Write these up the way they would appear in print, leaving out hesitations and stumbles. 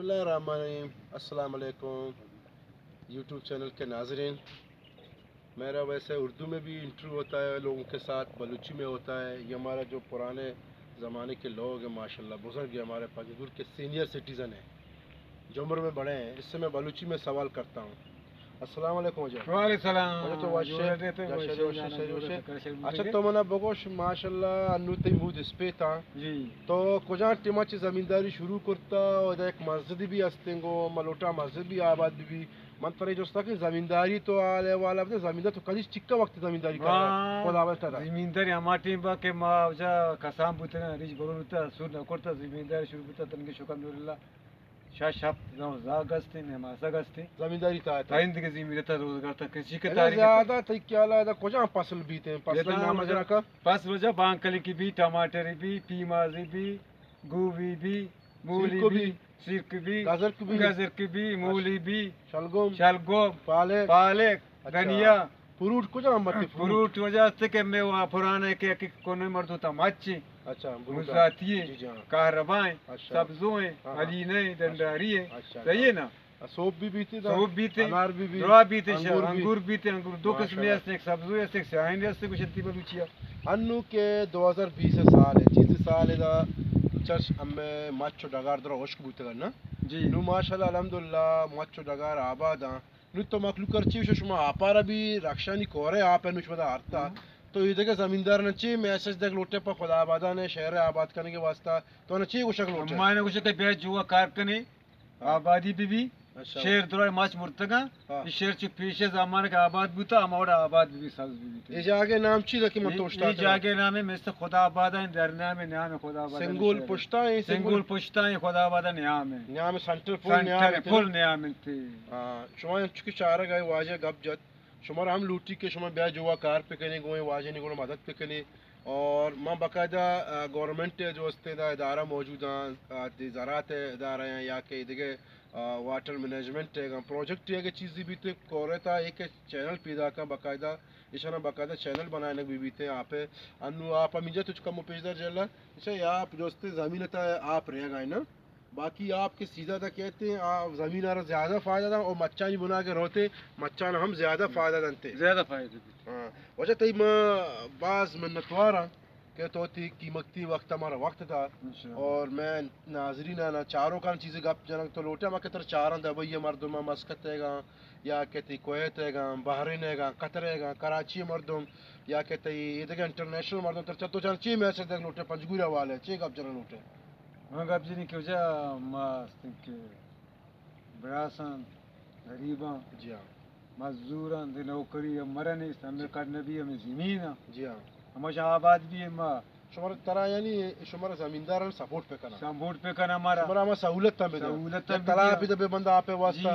बिस्मिल्लाहिर्रहमानिर्रहीम। अस्सलाम वालेकुम यूट्यूब चैनल के नाज़रीन। मेरा वैसे उर्दू में भी इंटरव्यू होता है लोगों के साथ, बलूची में होता है। ये हमारा जो पुराने ज़माने के लोग हैं माशाल्लाह, बुज़ुर्ग हैं, हमारे पंजगुर के सीनियर सिटीज़न हैं जो उम्र में बड़े हैं, इससे मैं बलूची में सवाल करता हूँ। अस्सलाम वालेकुम वजह तो अच्छा तो मना बगोश माशाल्लाह अन्नू ते मूद स्पेता जी तो कुजा टिमाची ज़मींदारी शुरू करता और एक मस्जिद भी अस्तेंगो मलोटा मस्जिद भी आबाद भी मन तरे जो कि ज़मींदारी तो आले वाला अपने ज़मींदार तो कदी चिक्का वक्त ज़मींदारी कर खुदा बता जमींदारी हमारी बाके मावजा कसम बुतना रिज बरुता सुन करता जमींदारी शुरू करता तनके शुक्र शाप जागस्ते ने मासगस्ते ज़मींदारी था ताइंद के ज़मींदार रोजगार तक किसी के तारीख ज़्यादा तक क्या ला कुजा फसल बीते फसल नाम जरा का पास रोजा बांकली की भी टमाटर भी पीमाजी भी गोभी भी मूली भी सिरक भी गाजर की भी मूली भी शलगम पालक धनिया फ्रूट कुजा मत फ्रूट वजह से के मैं वहाँ पुराने के कोने मर्द होता मच्छी अच्छा गुजराती कहरबाएं सब्जियों हरीने दंडारी सही है ना सोप भी बीते अनार भी अंगूर बीते अंगूर दो किस्म ऐसे एक सब्जी ऐसे एक शाइन ऐसे कुछ इतनी बलूचिया अन्नू के 2020 साल है चीज़ साल दा चर्च हमें माचो डगार दरा होश बूते करना जी नु माशाल्लाह अल्हम्दुलिल्लाह माचो डगार आबाद नु तो मखलूक करची शुमा आपारा भी रक्षानी कोरे आप है नुशमदा आरता तो ये देखे जमींदार ने ची मैसेज देख लोटे पर खुदा आबादा ने शहर आबाद करने के वास्ता तो ने ची कुछ लोटे माने कुछ के बेच जुआ कार कने आबादी भी शेर द्रोय माच मुर्तगा इस शेर ची पीछे जमाने का आबाद भी था हमारा आबाद भी साल भी ये जागे नाम ची रखी मत तोष्टा ये जागे नाम है मिस्टर खुदा आबाद है दरना में नाम है खुदा आबाद सिंगुल पुश्ता है खुदा आबाद नाम है फुल नाम है हां शुमा चुकी चारा गए वाजे गप जत शुमार हम लूटी के शुमा ब्याह जुआ कार पे कने गोए वाजे ने को मदद पे कने और मां बाकायदा गवर्नमेंट जो इस्तेदा इदारा मौजूद हैं ज़राअत इदारा हैं या के इधर वाटर मैनेजमेंट है प्रोजेक्ट है कि चीज़ भी तो कोरेता एक चैनल पैदा का बाकायदा इशाना बाकायदा चैनल बनाने भी थे आप अनु आप मुझे तुझ कम पेजदार जला अच्छा आप दोस्त ज़मीन था आप रह गए ना बाकी आपके सीधा था कहते हैं आप ज़मीन आ ज़्यादा फ़ायदा था और मच्छा नहीं बना के रोते मच्छा हम ज़्यादा फ़ायदा दनते ज़्यादा फ़ायदा हाँ वजह तई मैं बाज़ मिन्नतवारा कि तो कीमती वक्त हमारा वक्त था और मैं नाजरीन ना चारों का चीज़ें गप जनक तो लोटे मैं कहते चार दबई मर्दुम मस्कत हैगा या कहती कोयत हैगा बहरीन हैगा कतर हैगा कराची मर्दुम या कहते ये इंटरनेशनल मर्दुम तो चल ची मैच देख लोटे पंजगुरा वाले ची गप जन लोटे हाँ गप जी क्यों जा मस्त के बरासन गरीबा जी हाँ मजदूर नौकरी मरने हमें करने भी हमें ज़मीन जी हाँ हमारा आबाद भी है माँ शुमार तरह यानी शुमार ज़मींदार सपोर्ट पे करना हमारा शुमार सहूलत तला भी दबे बंदा आपे वास्ता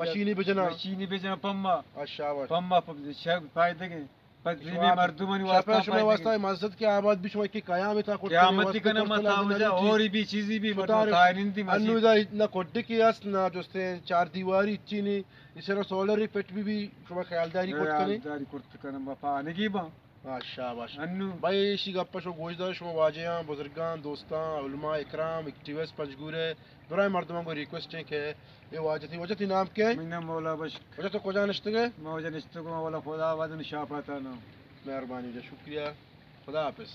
मशीनी बेचना पम्मा अच्छा पम्मा फायदे के पत्नी मर्दुमन वास्ता मस्जिद के आबाद भी शुमार की कयामत था क़यामत की करना मत और भी चीज़ें भी तारिंदी अन्नुदा इतना कोड्डे की अस ना जोस्ते चार दीवारी चीनी इसे सोलर पेट भी शुमार ख्यालदारी करते करना पानी की बा शाबाश भाई शी गप्पा शो गोजदार शो वाजियां बुजुर्गान दोस्तां उलमा इकराम एक्टिविस्ट पंजगुरे दुराय मर्दमा को रिक्वेस्ट है कि ये वजह नाम क्या है मीना मौला बश वजह तो कोजा नश्ते के मौजा नश्ते को मौला खुदा आबाद निशा पाता ना मेहरबानी शुक्रिया खुदा हाफिज़।